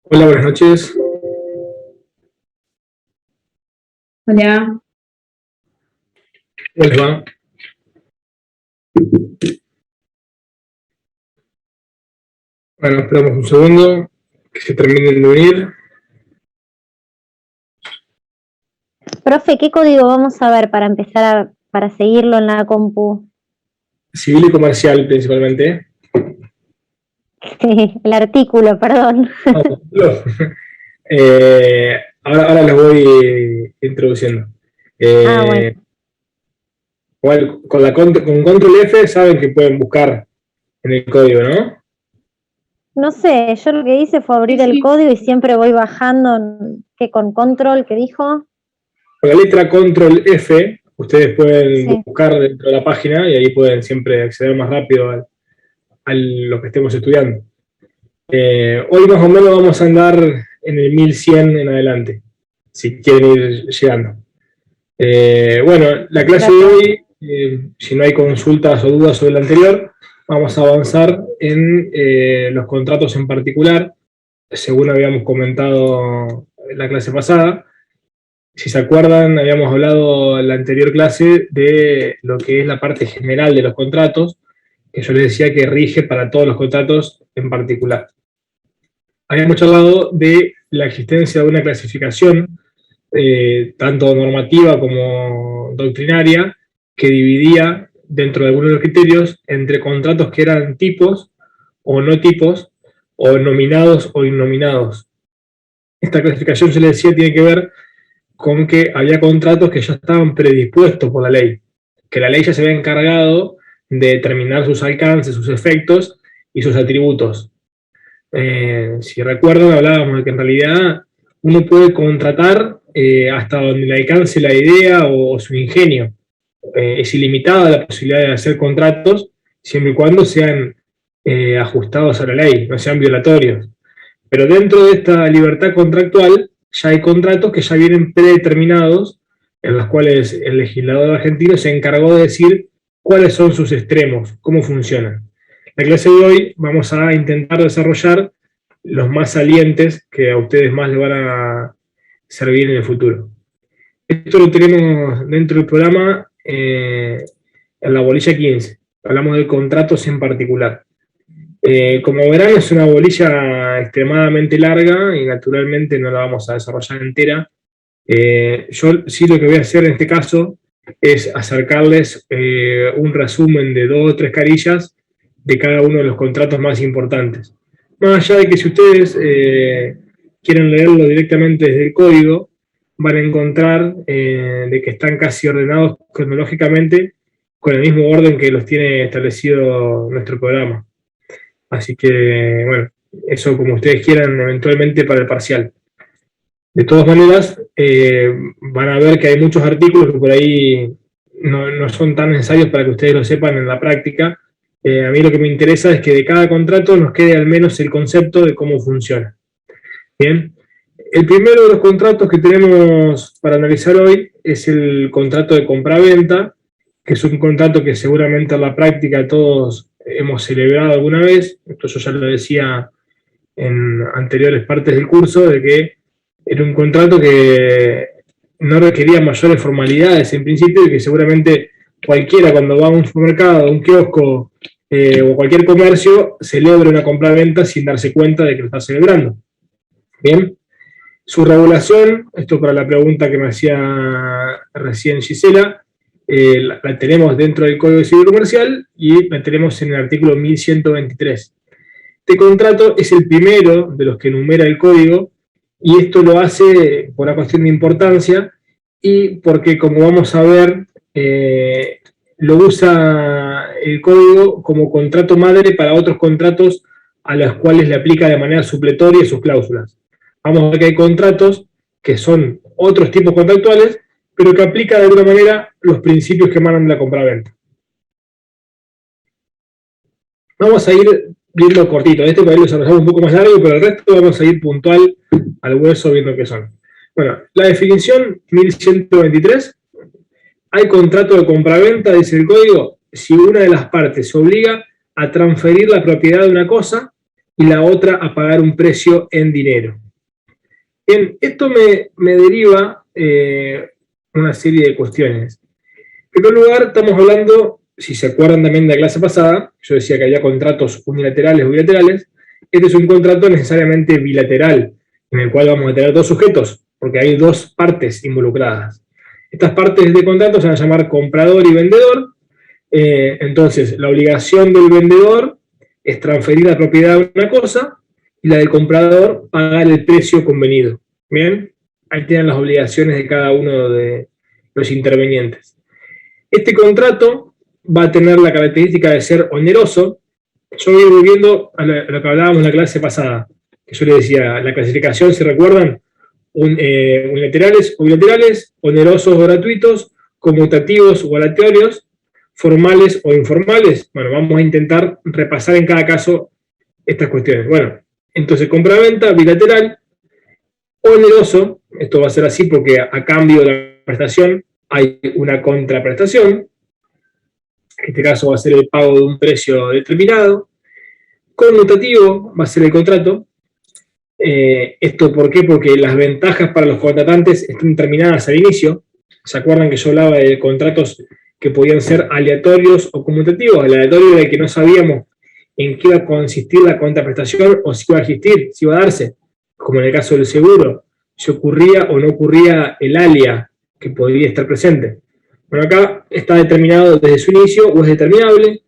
Hola, buenas noches. Hola, ¿Cómo les va? Bueno, esperamos un segundo que se terminen de unir. Profe, ¿qué código vamos a ver para para seguirlo en la compu? Civil y comercial principalmente. El artículo, perdón. Ahora les voy introduciendo. Bueno. Igual, con control F saben que pueden buscar en el código, ¿no? No sé, yo lo que hice fue abrir el código y siempre voy bajando, que con control, ¿qué dijo? Con la letra control F, ustedes pueden Sí. buscar dentro de la página y ahí pueden siempre acceder más rápido a lo que estemos estudiando. Hoy más o menos vamos a andar en el 1100 en adelante, si quieren ir llegando. Bueno, la clase de hoy, si no hay consultas o dudas sobre la anterior, vamos a avanzar en los contratos en particular, según habíamos comentado en la clase pasada. Si se acuerdan, habíamos hablado en la anterior clase de lo que es la parte general de los contratos, que yo les decía que rige para todos los contratos en particular. Habíamos hablado de la existencia de una clasificación, tanto normativa como doctrinaria, que dividía dentro de algunos de los criterios entre contratos que eran tipos o no tipos, o nominados o innominados. Esta clasificación, se le decía, tiene que ver con que había contratos que ya estaban predispuestos por la ley, que la ley ya se había encargado de determinar sus alcances, sus efectos y sus atributos. Si recuerdan, hablábamos de que en realidad uno puede contratar hasta donde le alcance la idea o su ingenio. Es ilimitada la posibilidad de hacer contratos siempre y cuando sean ajustados a la ley, no sean violatorios. Pero dentro de esta libertad contractual ya hay contratos que ya vienen predeterminados, en los cuales el legislador argentino se encargó de decir cuáles son sus extremos, cómo funcionan. La clase de hoy vamos a intentar desarrollar los más salientes que a ustedes más les van a servir en el futuro. Esto lo tenemos dentro del programa en la bolilla 15. Hablamos de contratos en particular. Como verán, es una bolilla extremadamente larga y naturalmente no la vamos a desarrollar entera. Yo sí lo que voy a hacer en este caso es acercarles un resumen de 2 o 3 carillas de cada uno de los contratos más importantes. Más allá de que si ustedes quieren leerlo directamente desde el código, van a encontrar de que están casi ordenados cronológicamente con el mismo orden que los tiene establecido nuestro programa. Así que, bueno, eso como ustedes quieran eventualmente para el parcial. De todas maneras, van a ver que hay muchos artículos que por ahí no son tan necesarios para que ustedes lo sepan en la práctica. A mí lo que me interesa es que de cada contrato nos quede al menos el concepto de cómo funciona. Bien, el primero de los contratos que tenemos para analizar hoy es el contrato de compraventa, que es un contrato que seguramente en la práctica todos hemos celebrado alguna vez. Esto yo ya lo decía en anteriores partes del curso, de que era un contrato que no requería mayores formalidades en principio y que seguramente cualquiera cuando va a un supermercado, a un kiosco o cualquier comercio celebra una compraventa sin darse cuenta de que lo está celebrando. Bien, su regulación, esto para la pregunta que me hacía recién Gisela, la tenemos dentro del Código Civil Comercial y la tenemos en el artículo 1123. Este contrato es el primero de los que enumera el código y esto lo hace por una cuestión de importancia y porque, como vamos a ver, lo usa el código como contrato madre para otros contratos a los cuales le aplica de manera supletoria sus cláusulas. Vamos a ver que hay contratos que son otros tipos contractuales, pero que aplica de alguna manera los principios que emanan de la compraventa. Vamos a ir viendo cortito. Este por ahí lo desarrollamos un poco más largo, pero el resto vamos a ir puntual al hueso viendo qué son. Bueno, la definición 1123. Hay contrato de compraventa, dice el código, si una de las partes se obliga a transferir la propiedad de una cosa y la otra a pagar un precio en dinero. Bien, esto me deriva una serie de cuestiones. En primer lugar, estamos hablando, si se acuerdan también de la clase pasada, yo decía que había contratos unilaterales o bilaterales. Este es un contrato necesariamente bilateral, en el cual vamos a tener dos sujetos, porque hay dos partes involucradas. Estas partes de contrato se van a llamar comprador y vendedor. Entonces, la obligación del vendedor es transferir la propiedad de una cosa y la del comprador pagar el precio convenido. Bien, ahí tienen las obligaciones de cada uno de los intervenientes. Este contrato va a tener la característica de ser oneroso. Yo voy volviendo a lo que hablábamos en la clase pasada, que yo les decía, la clasificación, si recuerdan, unilaterales o bilaterales, onerosos o gratuitos, conmutativos o aleatorios, formales o informales. Bueno, vamos a intentar repasar en cada caso estas cuestiones. Bueno, entonces compra-venta bilateral, oneroso, esto va a ser así porque a cambio de la prestación hay una contraprestación, en este caso va a ser el pago de un precio determinado. Conmutativo va a ser el contrato. ¿Esto por qué? Porque las ventajas para los contratantes están terminadas al inicio. ¿Se acuerdan que yo hablaba de contratos que podían ser aleatorios o conmutativos? El aleatorio era el que no sabíamos en qué iba a consistir la contraprestación o si iba a existir, si iba a darse, como en el caso del seguro, si ocurría o no ocurría el alia que podría estar presente. Bueno, acá está determinado desde su inicio o es determinable.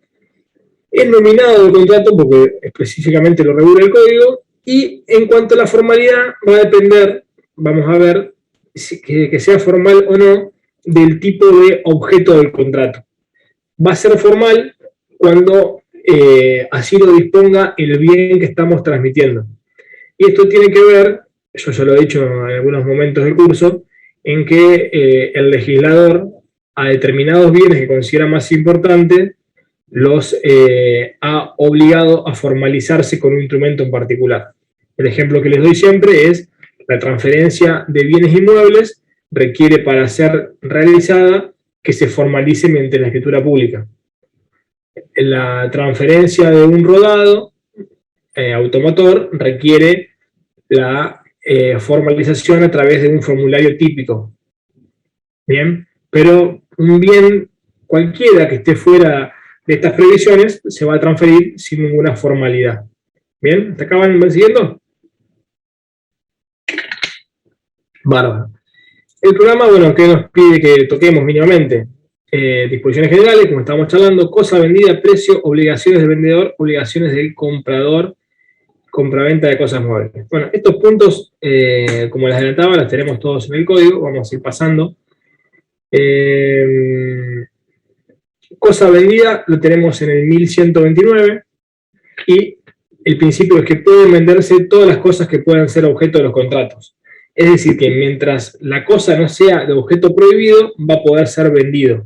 Es nominado el contrato porque específicamente lo regula el código, y en cuanto a la formalidad va a depender, vamos a ver, que sea formal o no, del tipo de objeto del contrato. Va a ser formal cuando así lo disponga el bien que estamos transmitiendo. Y esto tiene que ver, yo ya lo he dicho en algunos momentos del curso, en que el legislador a determinados bienes que considera más importantes los ha obligado a formalizarse con un instrumento en particular. El ejemplo que les doy siempre es la transferencia de bienes inmuebles requiere para ser realizada que se formalice mediante la escritura pública. La transferencia de un rodado automotor requiere la formalización a través de un formulario típico. Bien, pero un bien cualquiera que esté fuera de estas previsiones se va a transferir sin ninguna formalidad. Bien, ¿hasta acá van siguiendo? Bárbaro. El programa, bueno, que nos pide que toquemos mínimamente disposiciones generales, como estábamos charlando, cosa vendida, precio, obligaciones del vendedor, obligaciones del comprador, compraventa de cosas muebles. Bueno, estos puntos, como les adelantaba, los tenemos todos en el código, vamos a ir pasando. Cosa vendida lo tenemos en el 1129 y el principio es que pueden venderse todas las cosas que puedan ser objeto de los contratos. Es decir, que mientras la cosa no sea de objeto prohibido, va a poder ser vendido.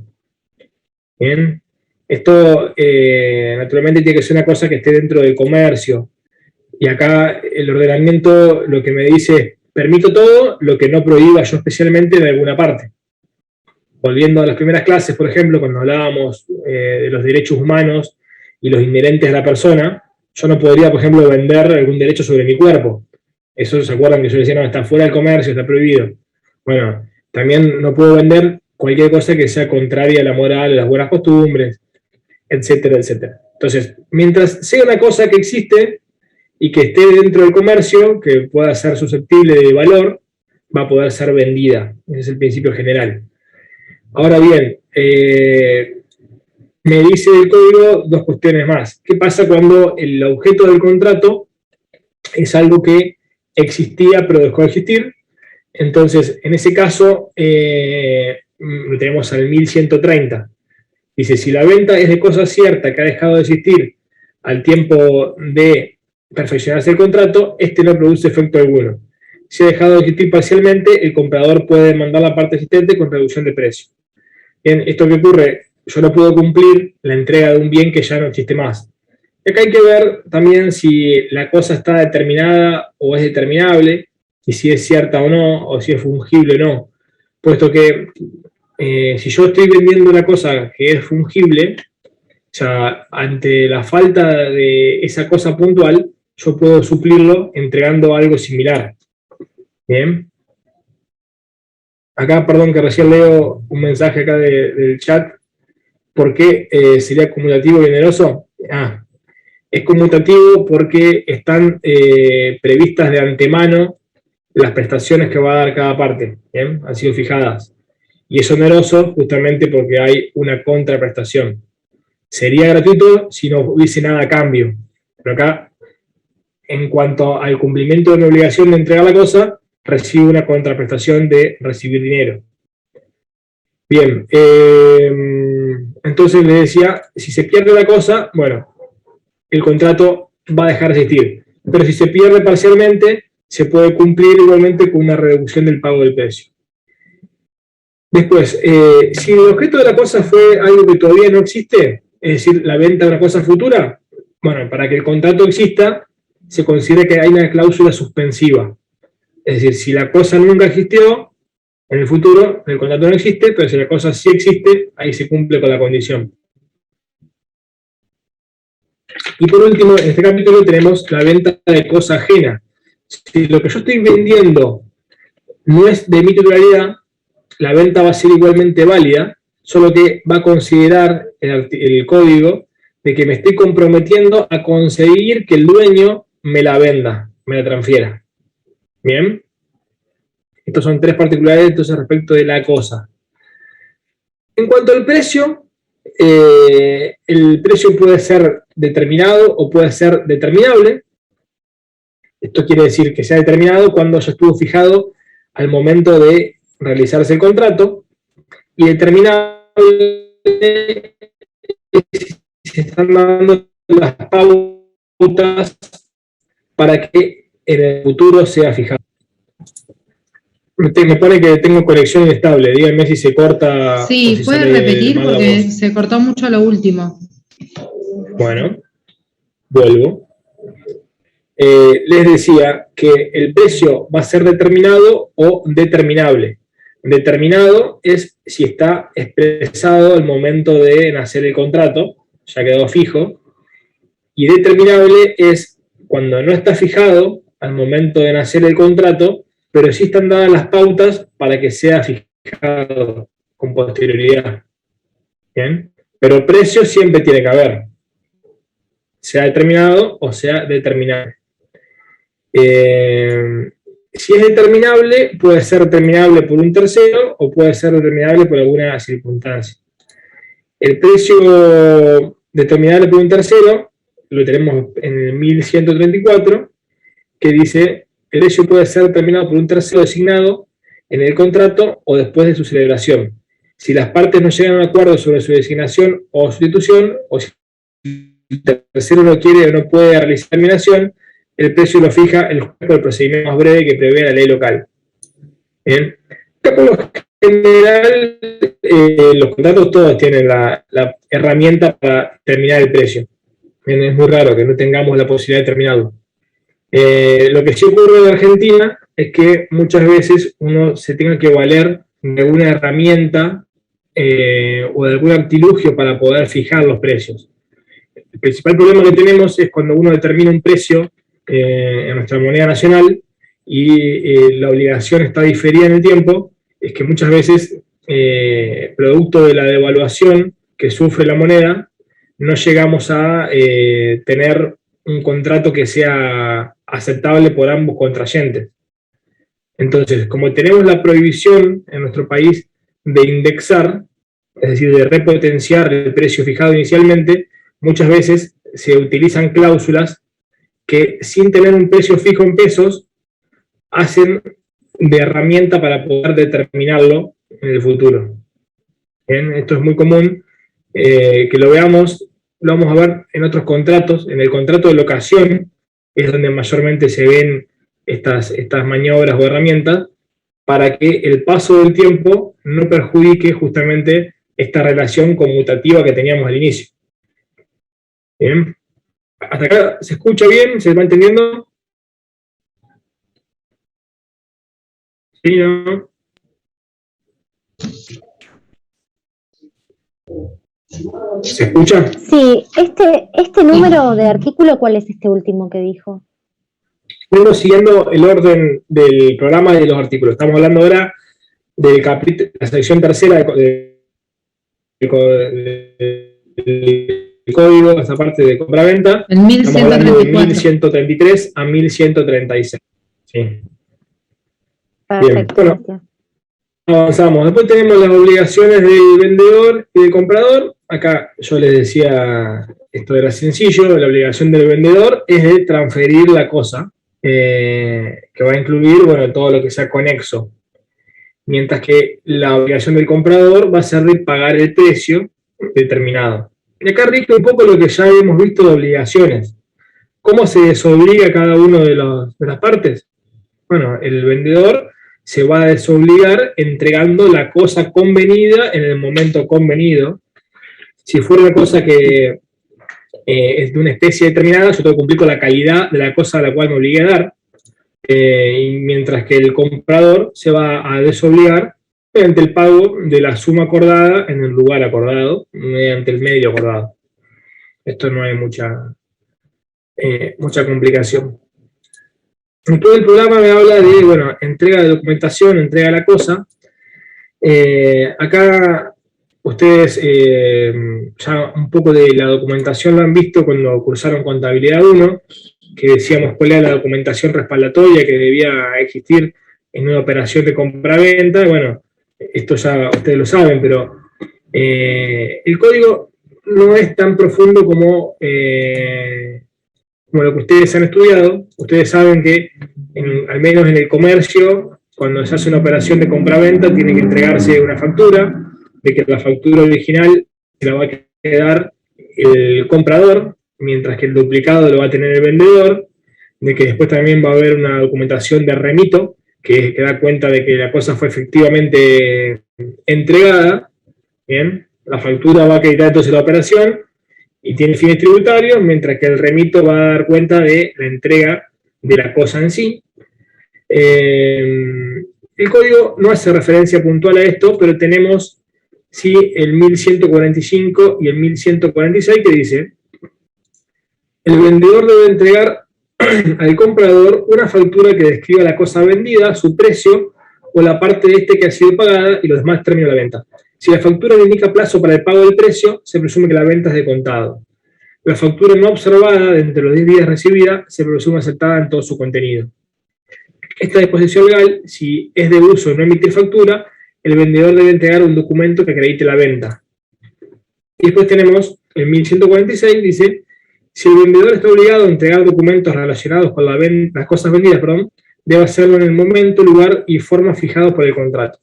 Bien, esto naturalmente tiene que ser una cosa que esté dentro del comercio. Y acá el ordenamiento lo que me dice es, permito todo lo que no prohíba yo especialmente en alguna parte. Volviendo a las primeras clases, por ejemplo, cuando hablábamos de los derechos humanos y los inherentes a la persona, yo no podría, por ejemplo, vender algún derecho sobre mi cuerpo. Eso, ¿se acuerdan que yo decía, no, está fuera del comercio, está prohibido? Bueno, también no puedo vender cualquier cosa que sea contraria a la moral, a las buenas costumbres, etcétera, etcétera. Entonces, mientras sea una cosa que existe y que esté dentro del comercio, que pueda ser susceptible de valor, va a poder ser vendida. Ese es el principio general. Ahora bien, me dice el código dos cuestiones más. ¿Qué pasa cuando el objeto del contrato es algo que existía pero dejó de existir? Entonces, en ese caso, lo tenemos al 1130. Dice, si la venta es de cosa cierta que ha dejado de existir al tiempo de perfeccionarse el contrato, este no produce efecto alguno. Si ha dejado de existir parcialmente, el comprador puede demandar la parte existente con reducción de precio. Bien, ¿esto qué ocurre? Yo no puedo cumplir la entrega de un bien que ya no existe más. Y acá hay que ver también si la cosa está determinada o es determinable, y si es cierta o no, o si es fungible o no. Puesto que si yo estoy vendiendo una cosa que es fungible, o sea, ante la falta de esa cosa puntual, yo puedo suplirlo entregando algo similar. Bien. Acá, perdón que recién leo un mensaje acá del chat. ¿Por qué sería conmutativo y oneroso? Es conmutativo porque están previstas de antemano las prestaciones que va a dar cada parte, ¿bien? Han sido fijadas. Y es oneroso justamente porque hay una contraprestación. Sería gratuito si no hubiese nada a cambio. Pero acá, en cuanto al cumplimiento de la obligación de entregar la cosa, recibe una contraprestación de recibir dinero. Bien, entonces les decía, si se pierde la cosa, bueno, el contrato va a dejar de existir. Pero si se pierde parcialmente, se puede cumplir igualmente con una reducción del pago del precio. Después, si el objeto de la cosa fue algo que todavía no existe, es decir, la venta de una cosa futura, bueno, para que el contrato exista, se considera que hay una cláusula suspensiva. Es decir, si la cosa nunca existió, en el futuro el contrato no existe, pero si la cosa sí existe, ahí se cumple con la condición. Y por último, en este capítulo tenemos la venta de cosa ajena. Si lo que yo estoy vendiendo no es de mi titularidad, la venta va a ser igualmente válida, solo que va a considerar el código de que me estoy comprometiendo a conseguir que el dueño me la venda, me la transfiera. ¿Bien? Estas son tres particularidades entonces respecto de la cosa. En cuanto al precio, el precio puede ser determinado o puede ser determinable. Esto quiere decir que sea determinado cuando ya estuvo fijado al momento de realizarse el contrato, y determinable es si se están dando las pautas para que en el futuro sea fijado. Me pone que tengo conexión inestable, díganme si se corta. Sí, si puede repetir porque se cortó mucho lo último. Bueno, vuelvo. Les decía que el precio va a ser determinado o determinable. Determinado es si está expresado al momento de nacer el contrato, ya quedó fijo, y determinable es cuando no está fijado al momento de nacer el contrato, pero sí están dadas las pautas para que sea fijado con posterioridad. ¿Bien? Pero precio siempre tiene que haber, sea determinado o sea determinable. Si es determinable, puede ser determinable por un tercero o puede ser determinable por alguna circunstancia. El precio determinable por un tercero lo tenemos en el 1134, que dice: el precio puede ser determinado por un tercero designado en el contrato o después de su celebración. Si las partes no llegan a un acuerdo sobre su designación o sustitución, o si el tercero no quiere o no puede realizar terminación, el precio lo fija el juez por el procedimiento más breve que prevé la ley local. Bien. Por lo general, los contratos todos tienen la herramienta para determinar el precio. Bien, es muy raro que no tengamos la posibilidad de determinarlo. Lo que sí ocurre en Argentina es que muchas veces uno se tenga que valer de alguna herramienta o de algún artilugio para poder fijar los precios. El principal problema que tenemos es cuando uno determina un precio en nuestra moneda nacional y la obligación está diferida en el tiempo, es que muchas veces, producto de la devaluación que sufre la moneda, no llegamos a tener un contrato que sea aceptable por ambos contrayentes. Entonces, como tenemos la prohibición en nuestro país de indexar, es decir, de repotenciar el precio fijado inicialmente, muchas veces se utilizan cláusulas que, sin tener un precio fijo en pesos, hacen de herramienta para poder determinarlo en el futuro. Bien, esto es muy común, que lo veamos, lo vamos a ver en otros contratos. En el contrato de locación es donde mayormente se ven estas maniobras o herramientas para que el paso del tiempo no perjudique justamente esta relación conmutativa que teníamos al inicio. Bien. ¿Hasta acá se escucha bien? ¿Se va entendiendo? ¿Sí, no? ¿Se escucha? Sí, este número de artículo, ¿cuál es este último que dijo? Venimos siguiendo el orden del programa y de los artículos. Estamos hablando ahora del capítulo, la sección tercera del código, esta parte de compra-venta. Estamos hablando de 1133 a 1136. Sí. Perfecto. Bien. Bueno, avanzamos. Después tenemos las obligaciones del vendedor y del comprador. Acá yo les decía, esto era sencillo, la obligación del vendedor es de transferir la cosa, que va a incluir, bueno, todo lo que sea conexo. Mientras que la obligación del comprador va a ser de pagar el precio determinado. Y acá rige un poco lo que ya hemos visto de obligaciones. ¿Cómo se desobliga cada uno de las partes? Bueno, el vendedor se va a desobligar entregando la cosa convenida en el momento convenido. Si fuera una cosa que es de una especie determinada, yo tengo que cumplir con la calidad de la cosa a la cual me obligué a dar. Y mientras que el comprador se va a desobligar mediante el pago de la suma acordada en el lugar acordado, mediante el medio acordado. Esto no hay mucha complicación. Todo el programa me habla de, bueno, entrega de documentación, entrega de la cosa. Acá ustedes ya un poco de la documentación lo han visto cuando cursaron Contabilidad 1, que decíamos cuál era la documentación respaldatoria que debía existir en una operación de compra-venta. Bueno, esto ya ustedes lo saben, pero el código no es tan profundo como lo que ustedes han estudiado. Ustedes saben que, al menos en el comercio, cuando se hace una operación de compra-venta, tiene que entregarse una factura, de que la factura original se la va a quedar el comprador, mientras que el duplicado lo va a tener el vendedor, de que después también va a haber una documentación de remito, que da cuenta de que la cosa fue efectivamente entregada. Bien, la factura va a acreditar entonces la operación y tiene fines tributarios, mientras que el remito va a dar cuenta de la entrega de la cosa en sí. El código no hace referencia puntual a esto, pero tenemos sí el 1145 y el 1146 que dice: el vendedor debe entregar al comprador una factura que describa la cosa vendida, su precio o la parte de este que ha sido pagada y los demás términos de la venta. Si la factura no indica plazo para el pago del precio, se presume que la venta es de contado. La factura no observada de entre los 10 días recibida se presume aceptada en todo su contenido. Esta disposición legal, si es de uso no emitir factura, el vendedor debe entregar un documento que acredite la venta. Y después tenemos el 1146, dice: si el vendedor está obligado a entregar documentos relacionados con las cosas vendidas, debe hacerlo en el momento, lugar y forma fijados por el contrato.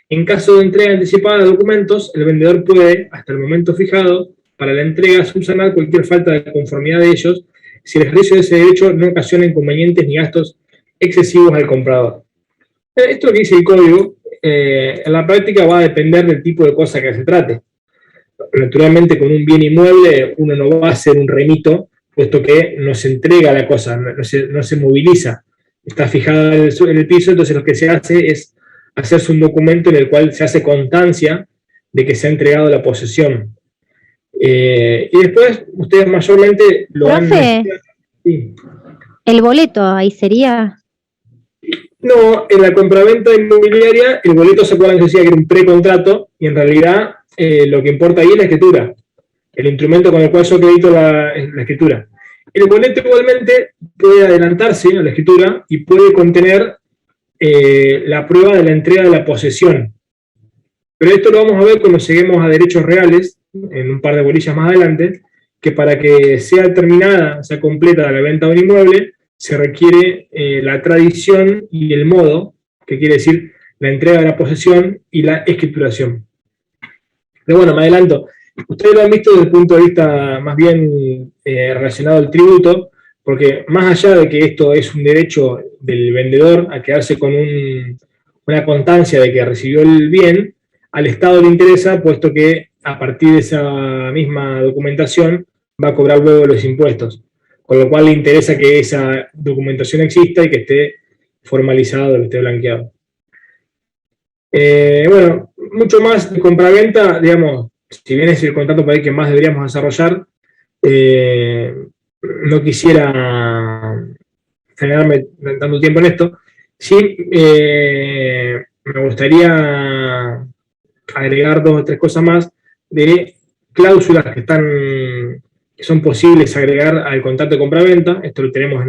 En caso de entrega anticipada de documentos, el vendedor puede, hasta el momento fijado para la entrega, subsanar cualquier falta de conformidad de ellos si el ejercicio de ese derecho no ocasiona inconvenientes ni gastos excesivos al comprador. Esto que dice el código, en la práctica va a depender del tipo de cosa que se trate. Naturalmente, con un bien inmueble uno no va a hacer un remito, puesto que no se entrega la cosa, no se moviliza, está fijada en el piso. Entonces lo que se hace es hacerse un documento en el cual se hace constancia de que se ha entregado la posesión. Y después ustedes mayormente lo Profe, sí. ¿El boleto ahí sería? No, en la compraventa inmobiliaria el boleto, se acuerdan que decía que era un precontrato, y en realidad lo que importa ahí es la escritura, el instrumento con el cual yo acredito la escritura. El boleto igualmente puede adelantarse a la escritura y puede contener la prueba de la entrega de la posesión. Pero esto lo vamos a ver cuando lleguemos a derechos reales, en un par de bolillas más adelante, que para que sea terminada, sea completa la venta de un inmueble, se requiere la tradición y el modo, que quiere decir la entrega de la posesión y la escrituración. Pero bueno, me adelanto. Ustedes lo han visto desde el punto de vista más bien relacionado al tributo, porque más allá de que esto es un derecho del vendedor a quedarse con una constancia de que recibió el bien, al Estado le interesa, puesto que a partir de esa misma documentación va a cobrar luego los impuestos, con lo cual le interesa que esa documentación exista y que esté formalizado, que esté blanqueado. Bueno, mucho más de compraventa, digamos, si bien es el contrato por ahí que más deberíamos desarrollar, no quisiera generarme tanto tiempo en esto, sí me gustaría agregar 2 o 3 cosas más de cláusulas que son posibles agregar al contrato de compra-venta. Esto lo tenemos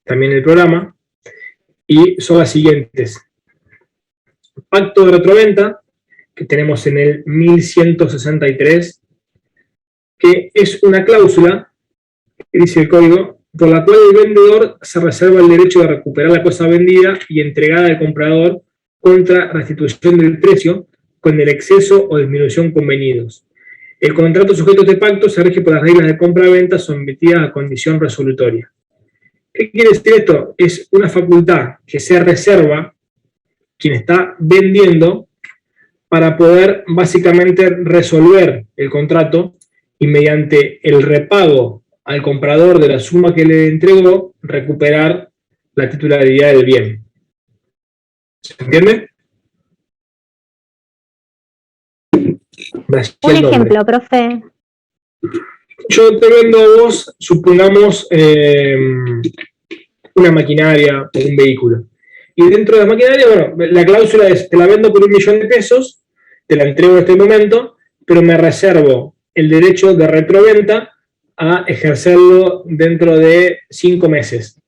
también en el programa, y son las siguientes. Pacto de retroventa, que tenemos en el 1163, que es una cláusula, que dice el código, por la cual el vendedor se reserva el derecho de recuperar la cosa vendida y entregada al comprador contra restitución del precio con el exceso o disminución convenidos. El contrato sujeto a este pacto se rige por las reglas de compra-venta sometidas a condición resolutoria. ¿Qué quiere decir esto? Es una facultad que se reserva quien está vendiendo para poder básicamente resolver el contrato y mediante el repago al comprador de la suma que le entregó, recuperar la titularidad del bien. ¿Se entiende? Un ejemplo, profe. Yo te vendo a vos, supongamos, una maquinaria o un vehículo. Y dentro de la maquinaria, bueno, la cláusula es, te la vendo por 1.000.000 de pesos, te la entrego en este momento, pero me reservo el derecho de retroventa a ejercerlo dentro de 5 meses.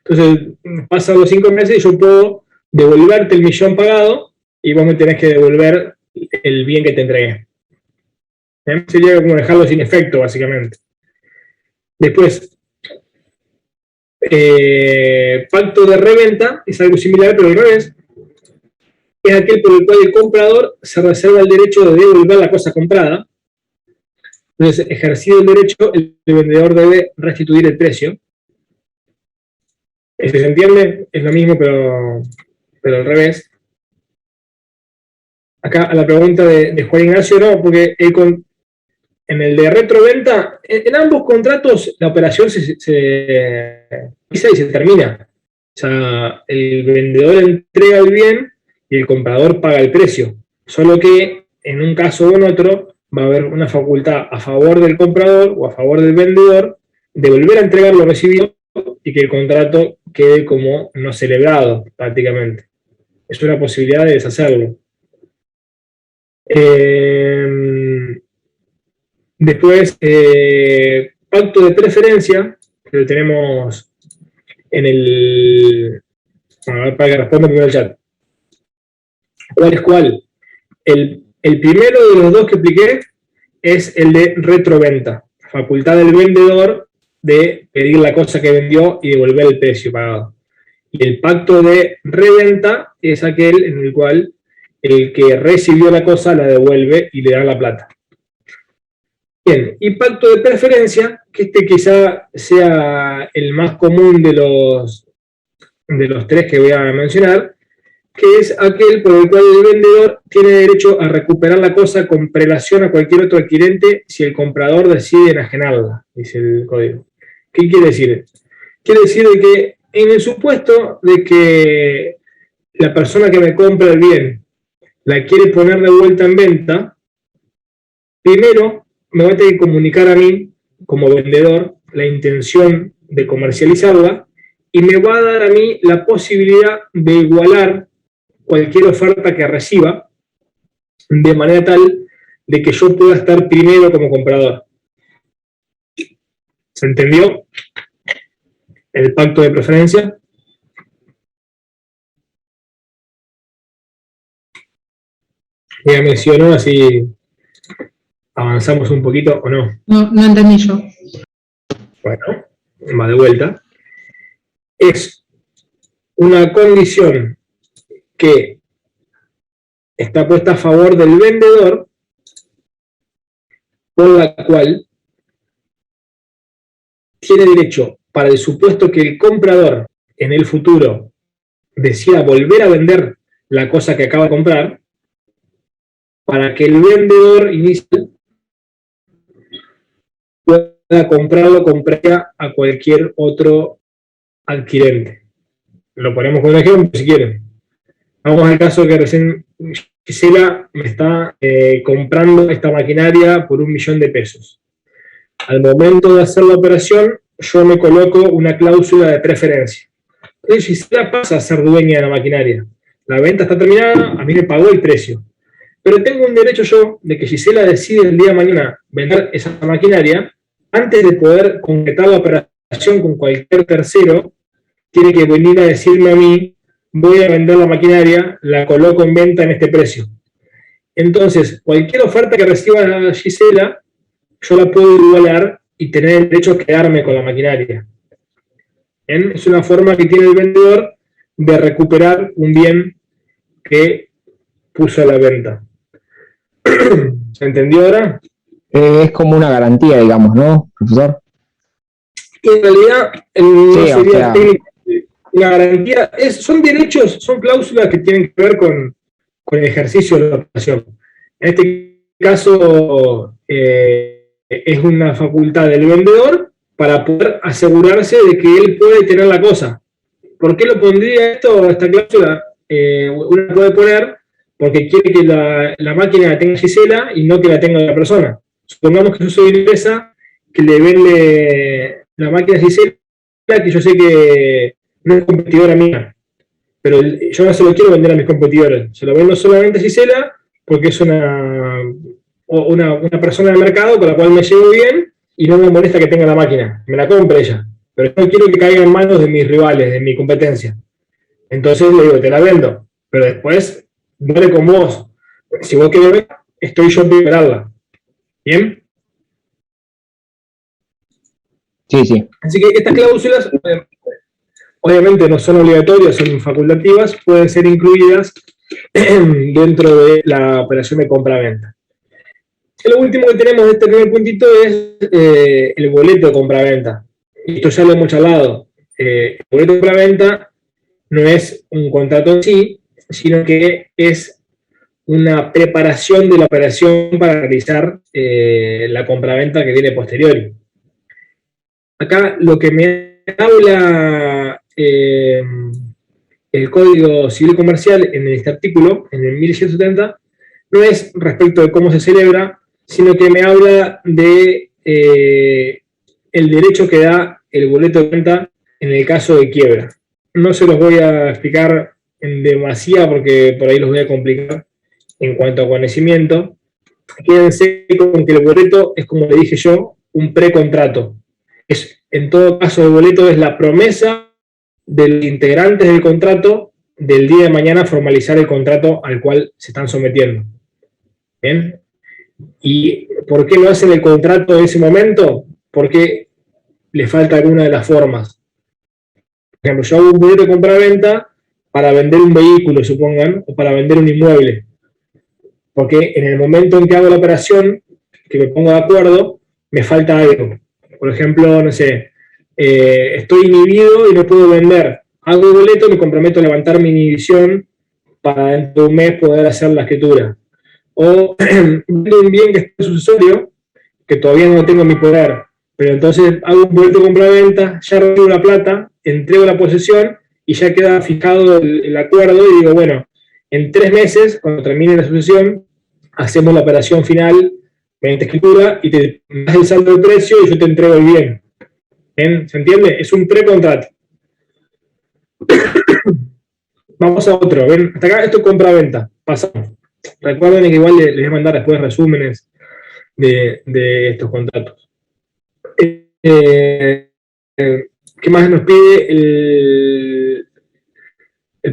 Entonces, pasan los 5 meses y yo puedo devolverte el 1.000.000 pagado y vos me tenés que devolver el bien que te entregué. Sería como dejarlo sin efecto, básicamente. Después, pacto de reventa es algo similar, pero al revés. Es aquel por el cual el comprador se reserva el derecho de devolver la cosa comprada. Entonces, ejercido el derecho, el vendedor debe restituir el precio. ¿Se entiende? Es lo mismo, pero al revés. Acá a la pregunta de Juan Ignacio, no, porque en el de retroventa, en ambos contratos la operación se inicia y se termina. O sea, el vendedor entrega el bien y el comprador paga el precio. Solo que en un caso o en otro va a haber una facultad a favor del comprador o a favor del vendedor de volver a entregar lo recibido y que el contrato quede como no celebrado, prácticamente. Es una posibilidad de deshacerlo. Después, pacto de preferencia, que lo tenemos en el... A ver, para que responda primero el chat. ¿Cuál es cuál? El primero de los dos que expliqué es el de retroventa. Facultad del vendedor de pedir la cosa que vendió y devolver el precio pagado. Y el pacto de reventa es aquel en el cual el que recibió la cosa la devuelve y le da la plata. Bien, y pacto de preferencia, que este quizá sea el más común de los 3 que voy a mencionar, que es aquel por el cual el vendedor tiene derecho a recuperar la cosa con prelación a cualquier otro adquirente si el comprador decide enajenarla, dice el código. ¿Qué quiere decir? Quiere decir de que en el supuesto de que la persona que me compra el bien la quiere poner de vuelta en venta, primero me va a tener que comunicar a mí, como vendedor, la intención de comercializarla y me va a dar a mí la posibilidad de igualar cualquier oferta que reciba de manera tal de que yo pueda estar primero como comprador. ¿Se entendió el pacto de preferencia? Ya mencionó, así avanzamos un poquito o no. No entendí yo. Bueno, va de vuelta. Es una condición que está puesta a favor del vendedor, por la cual tiene derecho, para el supuesto que el comprador en el futuro decida volver a vender la cosa que acaba de comprar, para que el vendedor inicial pueda comprarlo con previa a cualquier otro adquirente. Lo ponemos con un ejemplo si quieren. Vamos al caso que recién Gisela me está comprando esta maquinaria por 1.000.000 de pesos. Al momento de hacer la operación, yo me coloco una cláusula de preferencia. Entonces Gisela pasa a ser dueña de la maquinaria. La venta está terminada, a mí me pagó el precio. Pero tengo un derecho yo de que Gisela decide el día de mañana vender esa maquinaria, antes de poder concretar la operación con cualquier tercero, tiene que venir a decirme a mí, voy a vender la maquinaria, la coloco en venta en este precio. Entonces, cualquier oferta que reciba Gisela, yo la puedo igualar y tener el derecho a quedarme con la maquinaria. ¿Bien? Es una forma que tiene el vendedor de recuperar un bien que puso a la venta. ¿Se entendió ahora? Es como una garantía, digamos, ¿no, profesor? Y en realidad no Sí, sería una garantía. Son derechos, son cláusulas que tienen que ver con el ejercicio de la operación. En este caso, es una facultad del vendedor para poder asegurarse de que él puede tener la cosa. ¿Por qué lo pondría esta cláusula? Uno puede poner porque quiere que la máquina la tenga Gisela y no que la tenga otra persona. Supongamos que yo soy una empresa que le vende la máquina a Gisela, que yo sé que no es competidora mía, pero yo no se lo quiero vender a mis competidores, se lo vendo solamente a Gisela porque es una persona del mercado con la cual me llevo bien y no me molesta que tenga la máquina, me la compra ella, pero no quiero que caiga en manos de mis rivales, de mi competencia. Entonces le digo, te la vendo, pero después vale con vos. Si vos querés, estoy yo para liberarla. ¿Bien? Sí, sí. Así que estas cláusulas, obviamente no son obligatorias, son facultativas, pueden ser incluidas dentro de la operación de compra-venta. Lo último que tenemos de este primer puntito es el boleto de compra-venta. Esto ya lo hemos charlado. El boleto de compra-venta no es un contrato en sí, sino que es una preparación de la operación para realizar la compraventa que viene posterior. Acá lo que me habla el Código Civil Comercial en este artículo, en el 1170, no es respecto de cómo se celebra, sino que me habla de el derecho que da el boleto de venta en el caso de quiebra. No se los voy a explicar en demasía porque por ahí los voy a complicar en cuanto a conocimiento. Quédense con que el boleto es, como le dije yo, un precontrato. En todo caso, el boleto es la promesa de los integrantes del contrato del día de mañana formalizar el contrato al cual se están sometiendo. ¿Bien? ¿Y por qué no hacen el contrato en ese momento? Porque le falta alguna de las formas. Por ejemplo, yo hago un boleto de compra-venta para vender un vehículo, supongan, o para vender un inmueble. Porque en el momento en que hago la operación, que me pongo de acuerdo, me falta algo. Por ejemplo, no sé, estoy inhibido y no puedo vender. Hago el boleto, me comprometo a levantar mi inhibición para dentro de un mes poder hacer la escritura. O vendo un bien que es sucesorio, que todavía no lo tengo en mi poder, pero entonces hago un boleto de compra-venta, ya recibo la plata, entrego la posesión y ya queda fijado el acuerdo y digo, bueno, en 3 meses, cuando termine la sucesión, hacemos la operación final mediante escritura y te das el saldo de precio y yo te entrego el bien. ¿Bien? ¿Se entiende? Es un precontrato. Vamos a otro. ¿Ven? Hasta acá esto es compra-venta. Pasamos. Recuerden que igual les voy a mandar después resúmenes de estos contratos. ¿Qué más nos pide el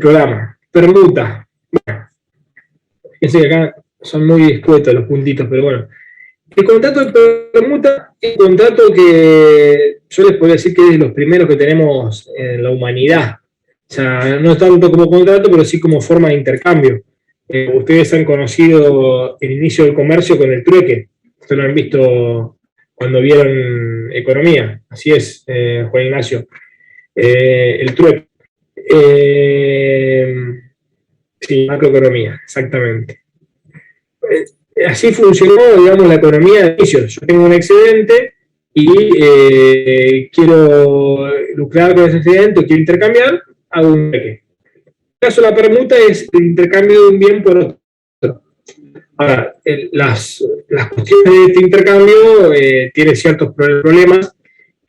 programa? Permuta. Bueno, fíjense que acá son muy escuetos los puntitos, pero bueno. El contrato de permuta es un contrato que yo les podría decir que es de los primeros que tenemos en la humanidad. O sea, no tanto como contrato, pero sí como forma de intercambio. Ustedes han conocido el inicio del comercio con el trueque. Ustedes lo han visto cuando vieron economía. Así es, Juan Ignacio. El trueque. Sí, macroeconomía, exactamente. Así funcionó, digamos, la economía de inicio. Yo tengo un excedente y quiero lucrar con ese excedente o quiero intercambiar, hago un trueque. En el caso de la permuta es el intercambio de un bien por otro. Ahora, las cuestiones de este intercambio tienen ciertos problemas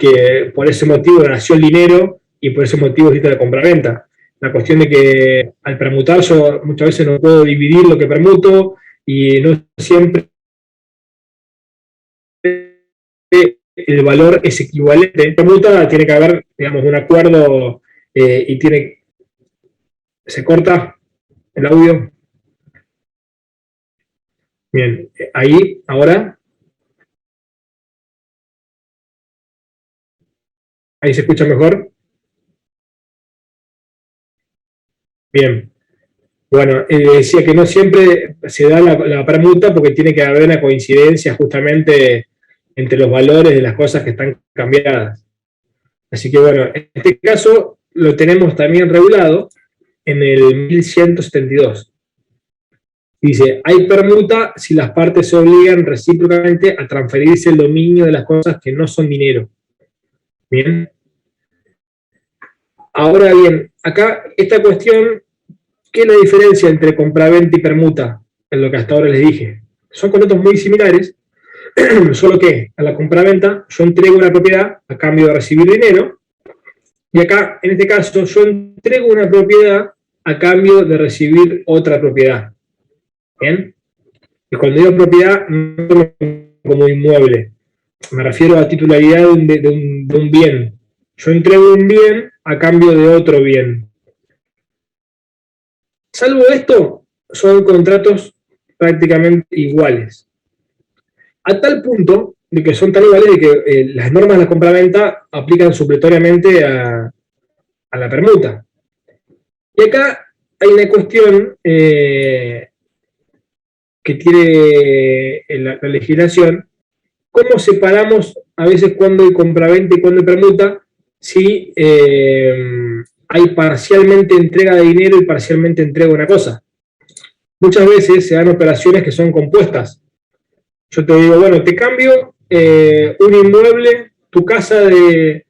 que por ese motivo nació el dinero y por ese motivo existe la compraventa. La cuestión de que al permutar yo muchas veces no puedo dividir lo que permuto y no siempre el valor es equivalente. En permuta tiene que haber, digamos, un acuerdo y tiene... ¿Se corta el audio? Bien, ahí, ahora. ¿Ahí se escucha mejor? Bien. Bueno, decía que no siempre se da la permuta porque tiene que haber una coincidencia justamente entre los valores de las cosas que están cambiadas. Así que bueno, en este caso lo tenemos también regulado en el 1172. Dice, hay permuta si las partes se obligan recíprocamente a transferirse el dominio de las cosas que no son dinero. Bien. Ahora bien, acá esta cuestión, ¿qué es la diferencia entre compraventa y permuta? En lo que hasta ahora les dije. Son contratos muy similares, solo que a la compraventa yo entrego una propiedad a cambio de recibir dinero, y acá, en este caso, yo entrego una propiedad a cambio de recibir otra propiedad. ¿Bien? Y cuando digo propiedad, no como inmueble. Me refiero a titularidad de un bien. Yo entrego un bien a cambio de otro bien. Salvo esto, son contratos prácticamente iguales. A tal punto de que son tan iguales de que las normas de la compraventa aplican supletoriamente a la permuta. Y acá hay una cuestión que tiene la legislación, cómo separamos a veces cuando hay compraventa y cuando hay permuta, si hay parcialmente entrega de dinero y parcialmente entrega de una cosa. Muchas veces se dan operaciones que son compuestas. Yo te digo, bueno, te cambio un inmueble, tu casa del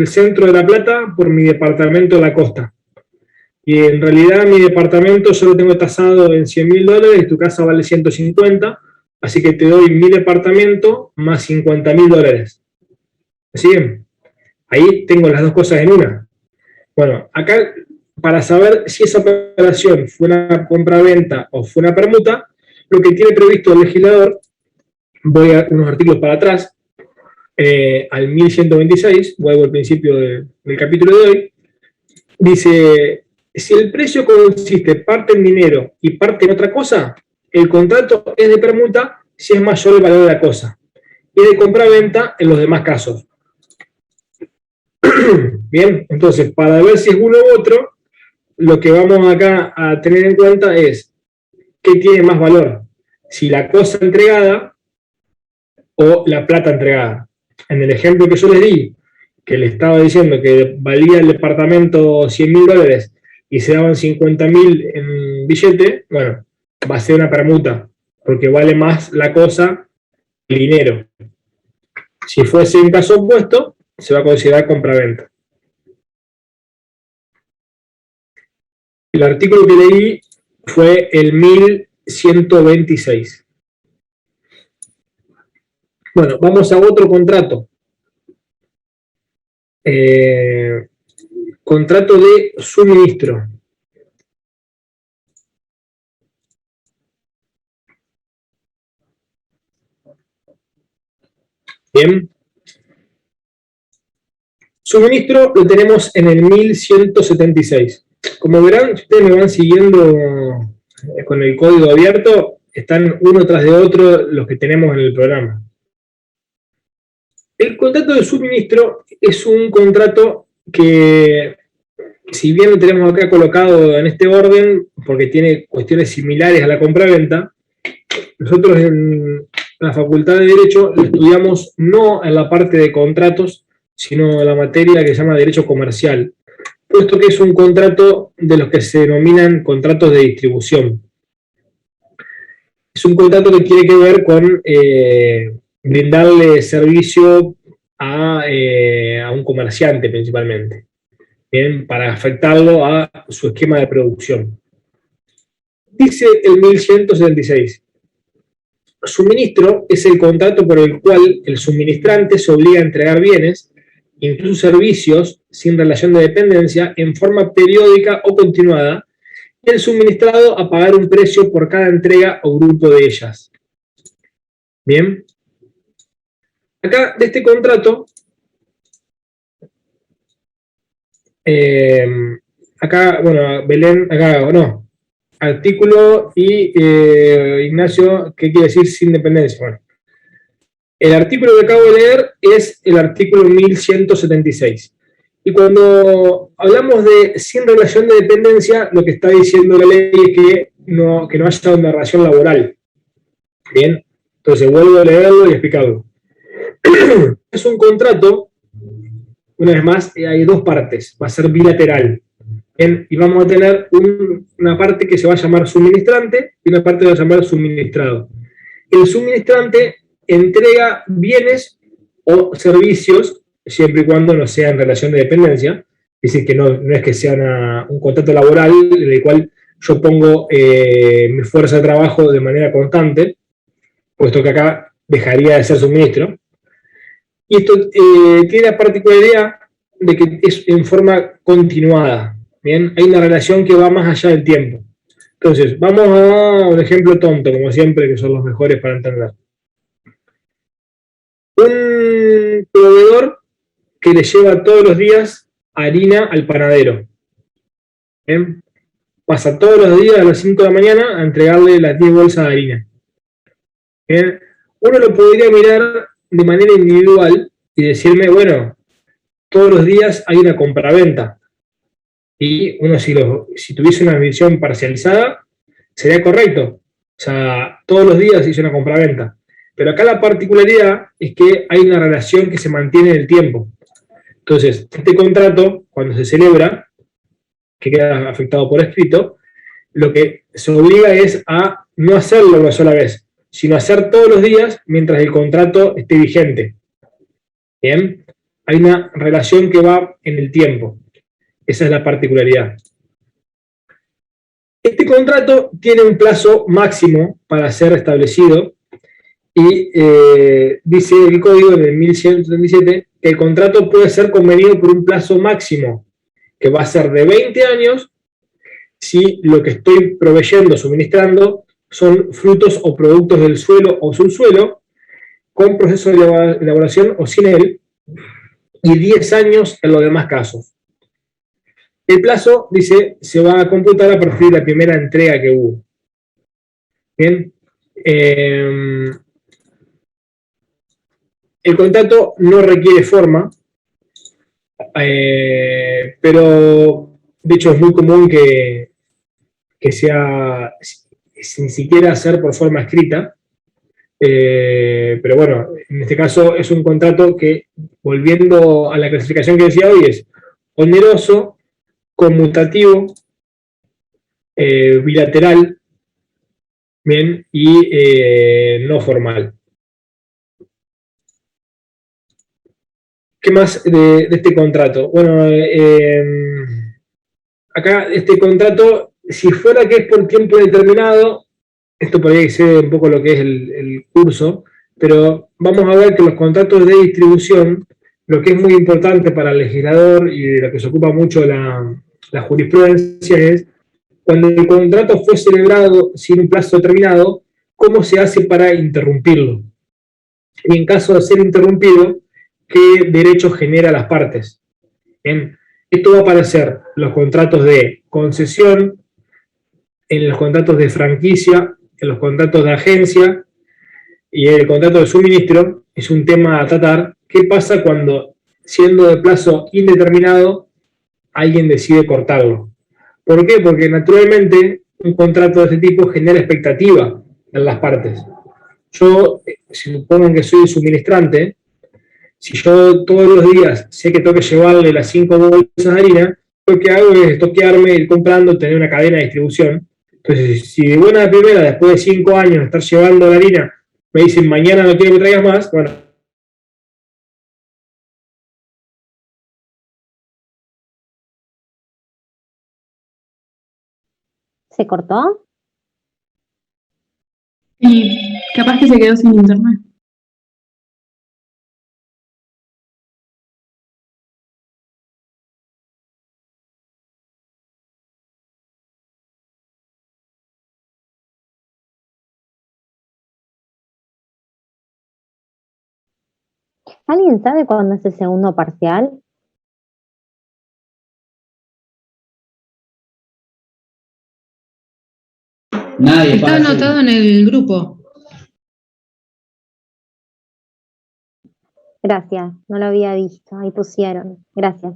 centro de La Plata, por mi departamento de la costa. Y en realidad mi departamento solo tengo tasado en $100.000 y tu casa vale 150, así que te doy mi departamento más $50.000. ¿Así bien? Ahí tengo las dos cosas en una. Bueno, acá, para saber si esa operación fue una compra-venta o fue una permuta, lo que tiene previsto el legislador, voy a unos artículos para atrás, al 1126, vuelvo al principio del capítulo de hoy, dice, si el precio consiste parte en dinero y parte en otra cosa, el contrato es de permuta si es mayor el valor de la cosa, y de compra-venta en los demás casos. Bien, entonces, para ver si es uno u otro, lo que vamos acá a tener en cuenta es qué tiene más valor, si la cosa entregada o la plata entregada. En el ejemplo que yo les di, que le estaba diciendo que valía el departamento $100.000 y se daban 50.000 en billete, bueno, va a ser una permuta, porque vale más la cosa que el dinero. Si fuese un caso opuesto, se va a considerar compraventa. El artículo que leí fue el 1126. Bueno, vamos a otro contrato. Contrato de suministro. Bien. Suministro lo tenemos en el 1176. Como verán, si ustedes me van siguiendo con el código abierto, están uno tras de otro los que tenemos en el programa. El contrato de suministro es un contrato que, si bien lo tenemos acá colocado en este orden, porque tiene cuestiones similares a la compraventa, nosotros en la Facultad de Derecho lo estudiamos no en la parte de contratos, sino en la materia que se llama Derecho Comercial, puesto que es un contrato de los que se denominan contratos de distribución. Es un contrato que tiene que ver con brindarle servicio a un comerciante principalmente, ¿bien? Para afectarlo a su esquema de producción. Dice el 1176, suministro es el contrato por el cual el suministrante se obliga a entregar bienes incluso servicios sin relación de dependencia, en forma periódica o continuada, y el suministrado a pagar un precio por cada entrega o grupo de ellas. Bien. Acá, de este contrato, acá, bueno, Belén, acá, no, artículo y Ignacio, ¿qué quiere decir sin dependencia? Bueno, el artículo que acabo de leer es el artículo 1176. Y cuando hablamos de sin relación de dependencia, lo que está diciendo la ley es que no haya una relación laboral. Bien, entonces vuelvo a leerlo y explicarlo. Es un contrato, una vez más, hay dos partes, va a ser bilateral. Bien, y vamos a tener una parte que se va a llamar suministrante y una parte que se va a llamar suministrado. El suministrante entrega bienes o servicios, siempre y cuando no sea en relación de dependencia, es decir, que no es que sea un contrato laboral en el cual yo pongo mi fuerza de trabajo de manera constante, puesto que acá dejaría de ser suministro. Y esto tiene la particularidad de que es en forma continuada. Bien, hay una relación que va más allá del tiempo. Entonces, vamos a un ejemplo tonto, como siempre, que son los mejores para entender. Un proveedor que le lleva todos los días harina al panadero. ¿Bien? Pasa todos los días a las 5 de la mañana a entregarle las 10 bolsas de harina. ¿Bien? Uno lo podría mirar de manera individual y decirme, bueno, todos los días hay una compraventa. Y uno si tuviese una visión parcializada, sería correcto. O sea, todos los días hizo una compraventa. Pero acá la particularidad es que hay una relación que se mantiene en el tiempo. Entonces, este contrato, cuando se celebra, que queda afectado por escrito, lo que se obliga es a no hacerlo una sola vez, sino hacer todos los días mientras el contrato esté vigente. Bien, hay una relación que va en el tiempo. Esa es la particularidad. Este contrato tiene un plazo máximo para ser establecido y dice el código en el 1137 que el contrato puede ser convenido por un plazo máximo, que va a ser de 20 años si lo que estoy proveyendo, suministrando, son frutos o productos del suelo o subsuelo, con proceso de elaboración o sin él, y 10 años en los demás casos. El plazo, dice, se va a computar a partir de la primera entrega que hubo. Bien. El contrato no requiere forma, pero de hecho es muy común que sea sin siquiera ser por forma escrita. Pero bueno, en este caso es un contrato que, volviendo a la clasificación que decía hoy, es oneroso, conmutativo, bilateral, bien, y no formal. ¿Qué más de este contrato? Bueno, acá este contrato, si fuera que es por tiempo determinado, esto podría ser un poco lo que es el curso, pero vamos a ver que los contratos de distribución, lo que es muy importante para el legislador y de lo que se ocupa mucho la jurisprudencia es, cuando el contrato fue celebrado sin un plazo determinado, ¿cómo se hace para interrumpirlo? Y en caso de ser interrumpido, ¿qué derechos genera las partes? Bien, esto va a aparecer en los contratos de concesión, en los contratos de franquicia, en los contratos de agencia y en el contrato de suministro. Es un tema a tratar. ¿Qué pasa cuando, siendo de plazo indeterminado, alguien decide cortarlo? ¿Por qué? Porque naturalmente un contrato de este tipo genera expectativa en las partes. Yo, si supongan que soy suministrante, si yo todos los días sé que tengo que llevarle las 5 bolsas de harina, lo que hago es estoquearme, ir comprando, tener una cadena de distribución. Entonces, si de buena primera, después de 5 años de estar llevando la harina, me dicen mañana no quiero que traigas más, bueno. ¿Se cortó? Y capaz que se quedó sin internet. ¿Alguien sabe cuándo es el segundo parcial? Nadie Está pasa. anotado en el grupo. Gracias, no lo había visto, ahí pusieron. Gracias.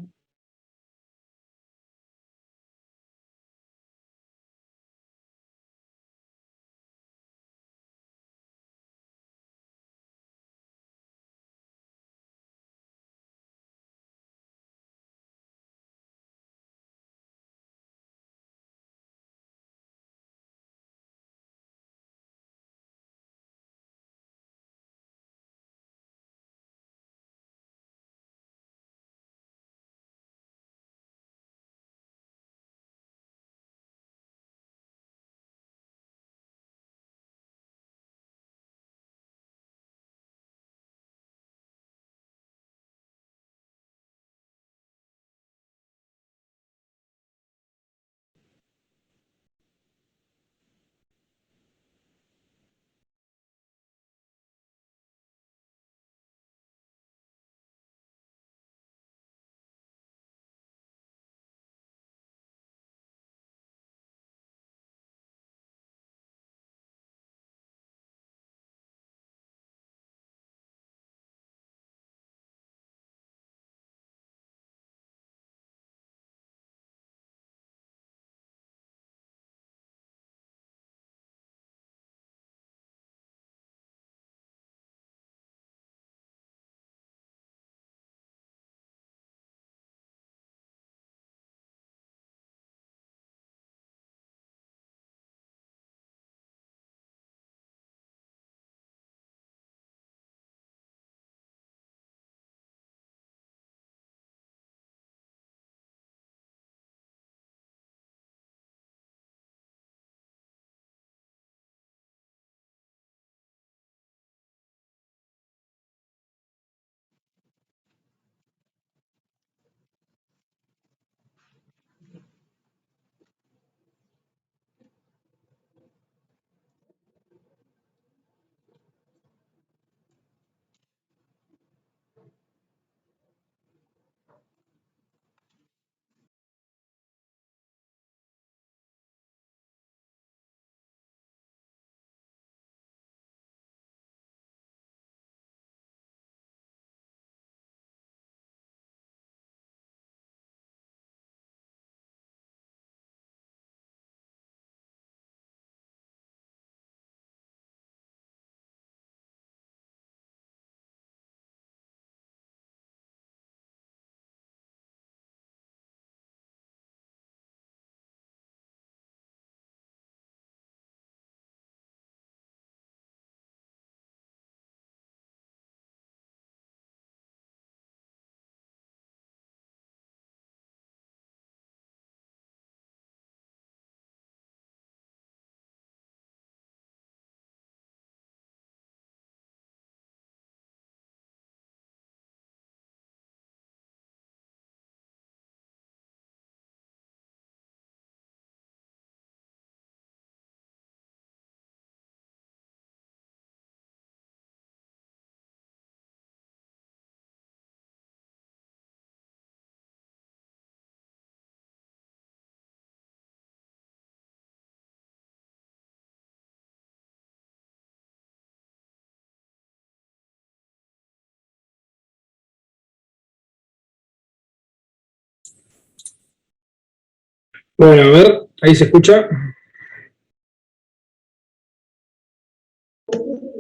Bueno, a ver, ahí se escucha.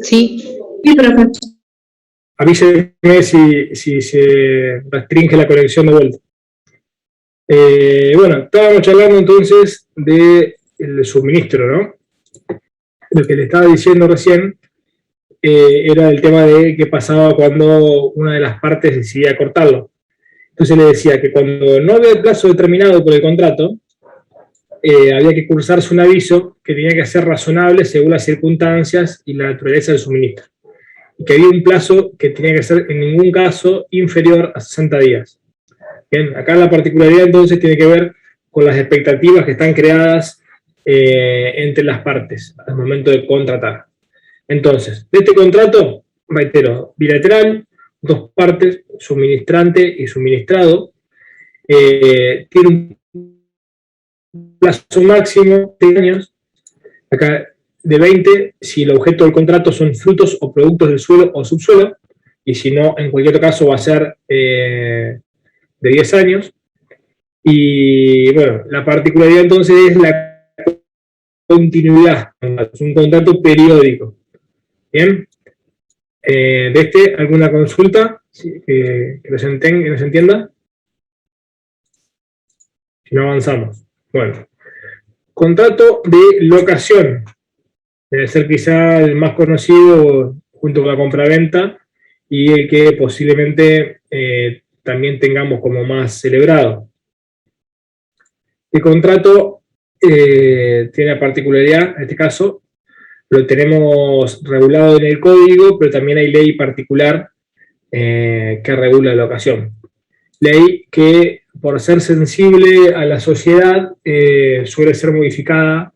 Sí. Sí, profe. Avíseme si se restringe la conexión de vuelta. Bueno, estábamos charlando entonces del suministro, ¿no? Lo que le estaba diciendo recién era el tema de qué pasaba cuando una de las partes decidía cortarlo. Entonces le decía que cuando no había el plazo determinado por el contrato, había que cursarse un aviso que tenía que ser razonable según las circunstancias y la naturaleza del suministro. Y que había un plazo que tenía que ser en ningún caso inferior a 60 días. Bien, acá la particularidad entonces tiene que ver con las expectativas que están creadas entre las partes al momento de contratar. Entonces, de este contrato, reitero, bilateral, dos partes, suministrante y suministrado, tiene un plazo máximo de años, acá de 20, si el objeto del contrato son frutos o productos del suelo o subsuelo, y si no, en cualquier otro caso va a ser de 10 años. Y bueno, la particularidad entonces es la continuidad, es un contrato periódico. Bien, de ¿alguna consulta? Que nos entienda. Si no, avanzamos. Bueno, contrato de locación. Debe ser quizá el más conocido junto con la compraventa y el que posiblemente también tengamos como más celebrado. El contrato tiene la particularidad, en este caso, lo tenemos regulado en el código, pero también hay ley particular que regula la locación. Ley que, por ser sensible a la sociedad, suele ser modificada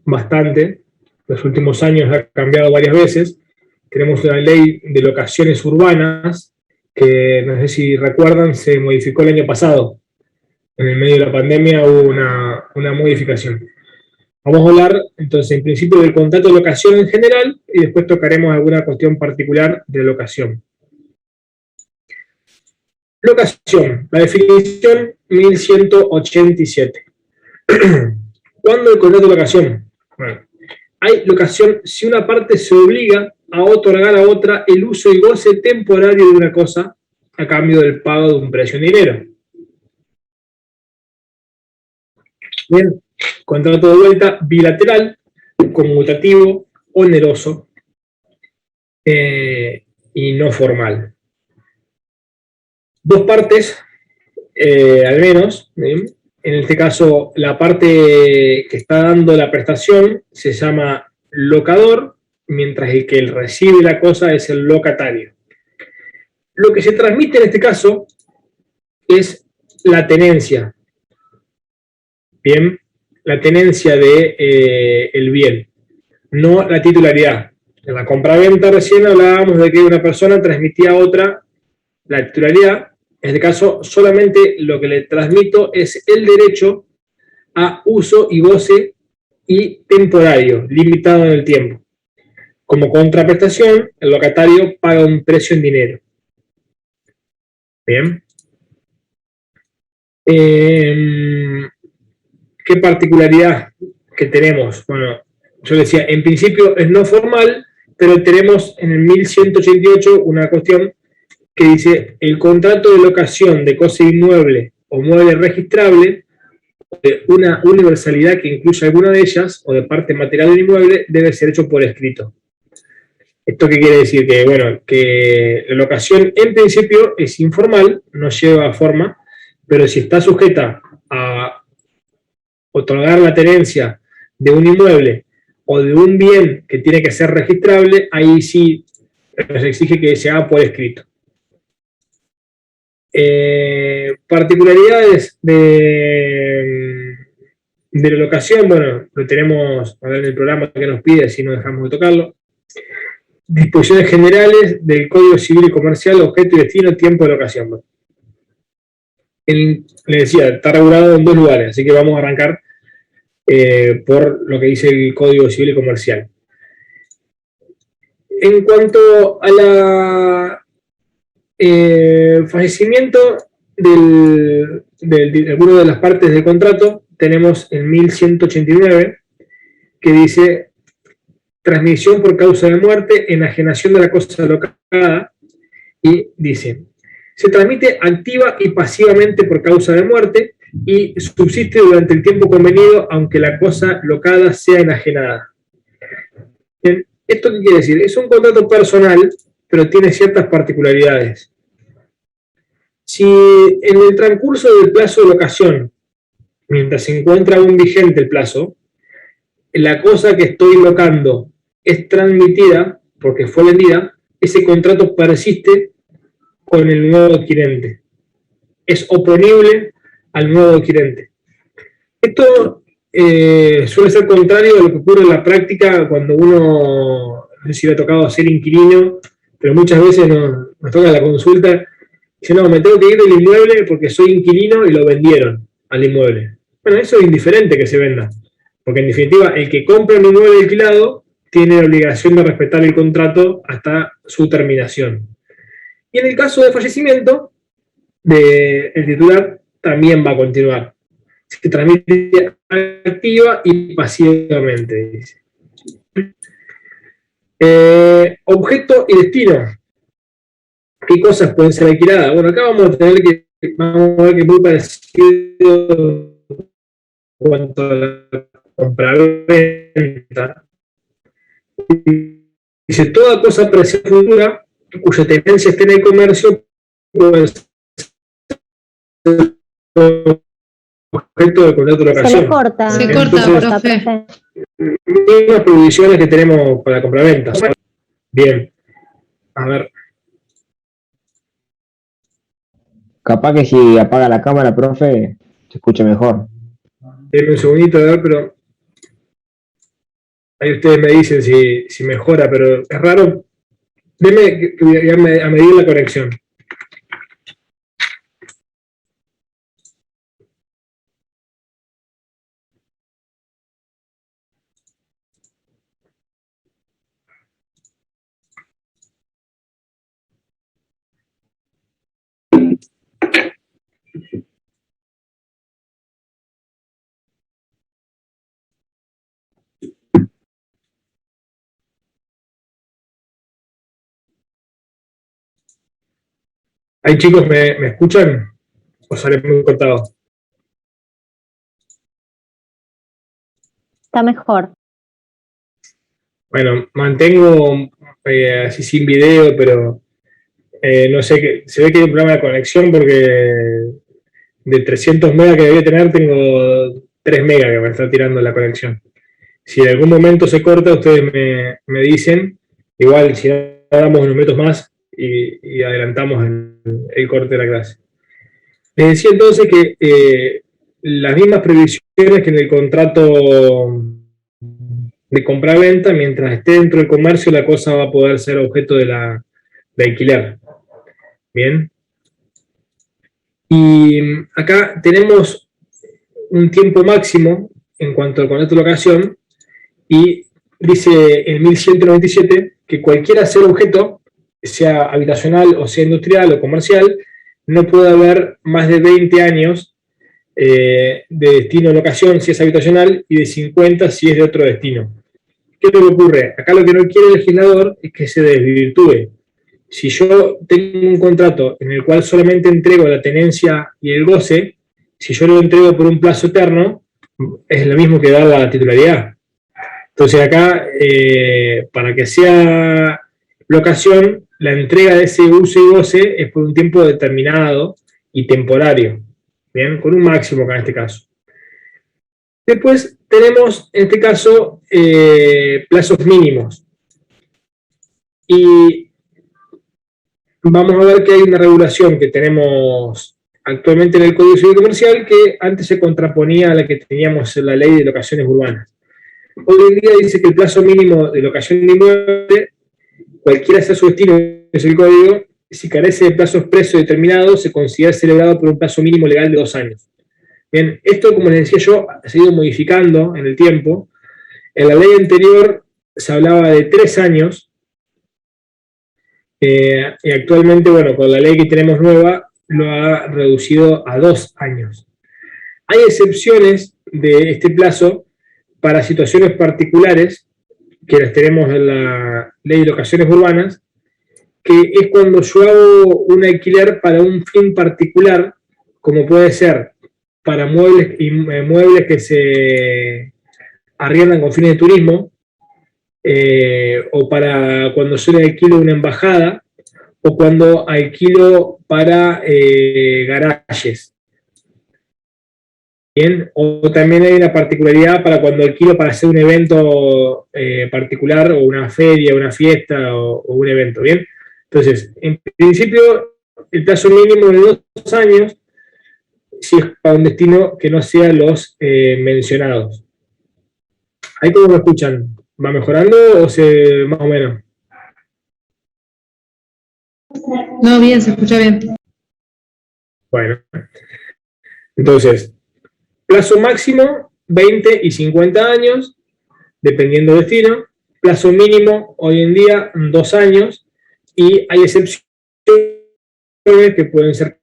bastante. Los últimos años ha cambiado varias veces. Tenemos una ley de locaciones urbanas que, no sé si recuerdan, se modificó el año pasado. En el medio de la pandemia hubo una modificación. Vamos a hablar, entonces, en principio del contrato de locación en general y después tocaremos alguna cuestión particular de locación. Locación, la definición 1187. ¿Cuándo el contrato de locación? Bueno, hay locación si una parte se obliga a otorgar a otra el uso y goce temporario de una cosa a cambio del pago de un precio en dinero. Bien, contrato de vuelta bilateral, conmutativo, oneroso y no formal. Dos partes, al menos. En este caso, la parte que está dando la prestación se llama locador, mientras el que recibe la cosa es el locatario. Lo que se transmite en este caso es la tenencia. Bien, la tenencia de el bien, no la titularidad. En la compraventa recién hablábamos de que una persona transmitía a otra la titularidad. En este caso, solamente lo que le transmito es el derecho a uso y goce y temporario, limitado en el tiempo. Como contraprestación, el locatario paga un precio en dinero. Bien. ¿Qué particularidad que tenemos? Bueno, yo decía, en principio es no formal, pero tenemos en el 1188 una cuestión que dice, el contrato de locación de cosa inmueble o mueble registrable, de una universalidad que incluya alguna de ellas, o de parte material del inmueble, debe ser hecho por escrito. ¿Esto qué quiere decir? Que, bueno, que la locación en principio es informal, no lleva forma, pero si está sujeta a otorgar la tenencia de un inmueble o de un bien que tiene que ser registrable, ahí sí se exige que se haga por escrito. Particularidades de la locación, bueno, lo tenemos a ver en el programa que nos pide, si no dejamos de tocarlo. Disposiciones generales del Código Civil y Comercial, objeto y destino, tiempo de locación. Bueno, le decía, está regulado en dos lugares, así que vamos a arrancar por lo que dice el Código Civil y Comercial. En cuanto a la fallecimiento de alguna de las partes del contrato, tenemos el 1189, que dice transmisión por causa de muerte, enajenación de la cosa locada, y dice, se transmite activa y pasivamente por causa de muerte y subsiste durante el tiempo convenido aunque la cosa locada sea enajenada. Bien, ¿esto qué quiere decir? Es un contrato personal, pero tiene ciertas particularidades. Si en el transcurso del plazo de locación, mientras se encuentra aún vigente el plazo, la cosa que estoy locando es transmitida porque fue vendida, ese contrato persiste con el nuevo adquirente. Es oponible al nuevo adquirente. Esto suele ser contrario a lo que ocurre en la práctica cuando uno, no sé si le ha tocado ser inquilino, pero muchas veces nos nos toca la consulta, dice, no, me tengo que ir del inmueble porque soy inquilino y lo vendieron al inmueble. Bueno, eso es indiferente que se venda, porque en definitiva el que compra un inmueble alquilado tiene la obligación de respetar el contrato hasta su terminación. Y en el caso de fallecimiento, el titular también va a continuar. Se transmite activa y pasivamente, dice. Objeto y destino. ¿Qué cosas pueden ser alquiladas? Bueno, acá vamos a ver que es muy parecido en cuanto a la compraventa. Dice, toda cosa presente futura cuya tenencia esté en el comercio puede ser objeto de contrato de locación. Se le corta. Se corta, profe. Mismas prohibiciones que tenemos para la compraventa. Bien. A ver. Capaz que si apaga la cámara, profe, se escucha mejor. Denme un segundito, a ver, pero ahí ustedes me dicen si mejora, pero es raro. Denme que voy a medir la conexión. Ahí, chicos, ¿me escuchan? ¿O sale muy cortado? Está mejor. Bueno, mantengo así sin video, pero no sé, se ve que hay un problema de conexión porque de 300 megas que debía tener tengo 3 megas que me está tirando la conexión. Si en algún momento se corta, ustedes me dicen, igual si no damos unos minutos más y adelantamos el corte de la clase. Les decía entonces que las mismas previsiones que en el contrato de compra-venta, mientras esté dentro del comercio, la cosa va a poder ser objeto de alquiler. Bien. Y acá tenemos un tiempo máximo en cuanto al contrato de locación y dice en 1197 que cualquiera ser objeto, sea habitacional o sea industrial o comercial, no puede haber más de 20 años de destino de locación si es habitacional y de 50 si es de otro destino. ¿Qué es lo que ocurre? Acá lo que no quiere el legislador es que se desvirtúe. Si yo tengo un contrato en el cual solamente entrego la tenencia y el goce, si yo lo entrego por un plazo eterno, es lo mismo que dar la titularidad. Entonces acá, para que sea locación, la entrega de ese uso y goce es por un tiempo determinado y temporario, ¿bien? Con un máximo acá en este caso. Después tenemos, en este caso, plazos mínimos. Y vamos a ver que hay una regulación que tenemos actualmente en el Código Civil Comercial que antes se contraponía a la que teníamos en la Ley de Locaciones Urbanas. Hoy en día dice que el plazo mínimo de locación de inmueble, cualquiera sea su destino, es el código, si carece de plazo expreso determinado, se considera celebrado por un plazo mínimo legal de 2 años. Bien, esto, como les decía yo, ha seguido modificando en el tiempo. En la ley anterior se hablaba de 3 años, y actualmente, bueno, con la ley que tenemos nueva, lo ha reducido a 2 años. Hay excepciones de este plazo para situaciones particulares, que las tenemos en la Ley de Locaciones Urbanas, que es cuando yo hago un alquiler para un fin particular, como puede ser para muebles que se arriendan con fines de turismo, o para cuando yo le alquilo una embajada, o cuando alquilo para garajes. Bien, o también hay una particularidad para cuando alquilo para hacer un evento particular, o una feria, una fiesta, o un evento, ¿bien? Entonces, en principio, el plazo mínimo de 2 años, si es para un destino que no sea los mencionados. ¿Ahí cómo me escuchan? ¿Va mejorando o más o menos? No, bien, se escucha bien. Bueno, entonces, plazo máximo 20 y 50 años, dependiendo del destino. Plazo mínimo hoy en día 2 años, y hay excepciones que pueden ser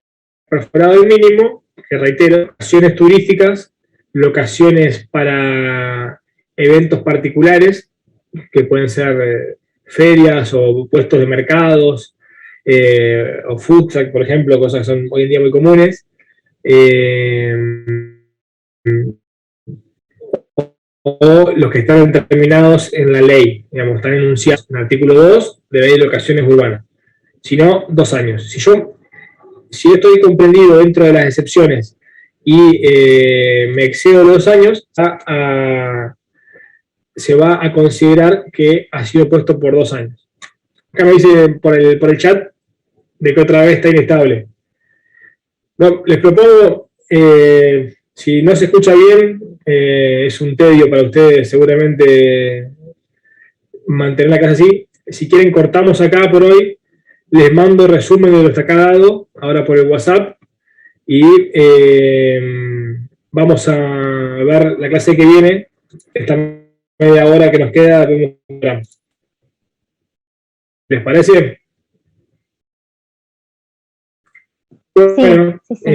perforado el mínimo, que reitero, locaciones turísticas, locaciones para eventos particulares, que pueden ser ferias o puestos de mercados, o food truck, por ejemplo, cosas que son hoy en día muy comunes. O los que están determinados en la ley, digamos, están enunciados en el artículo 2 de la ley de locaciones urbanas. Si no, 2 años. Si estoy comprendido dentro de las excepciones y me excedo los 2 años, se va a considerar que ha sido puesto por 2 años. Acá me dice por el chat de que otra vez está inestable. No, les propongo, si no se escucha bien, es un tedio para ustedes seguramente mantener la casa así. Si quieren, cortamos acá por hoy. Les mando resumen de lo que está acá dado, ahora por el WhatsApp, y vamos a ver la clase que viene, esta media hora que nos queda. ¿Les parece? Bueno, sí.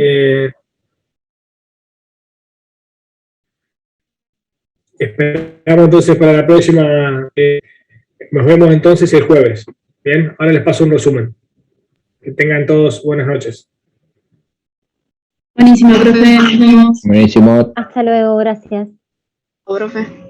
Esperamos entonces para la próxima. Nos vemos entonces el jueves. Bien, ahora les paso un resumen. Que tengan todos buenas noches. Buenísimo, profe. Nos vemos. Buenísimo. Hasta luego, gracias. Profe.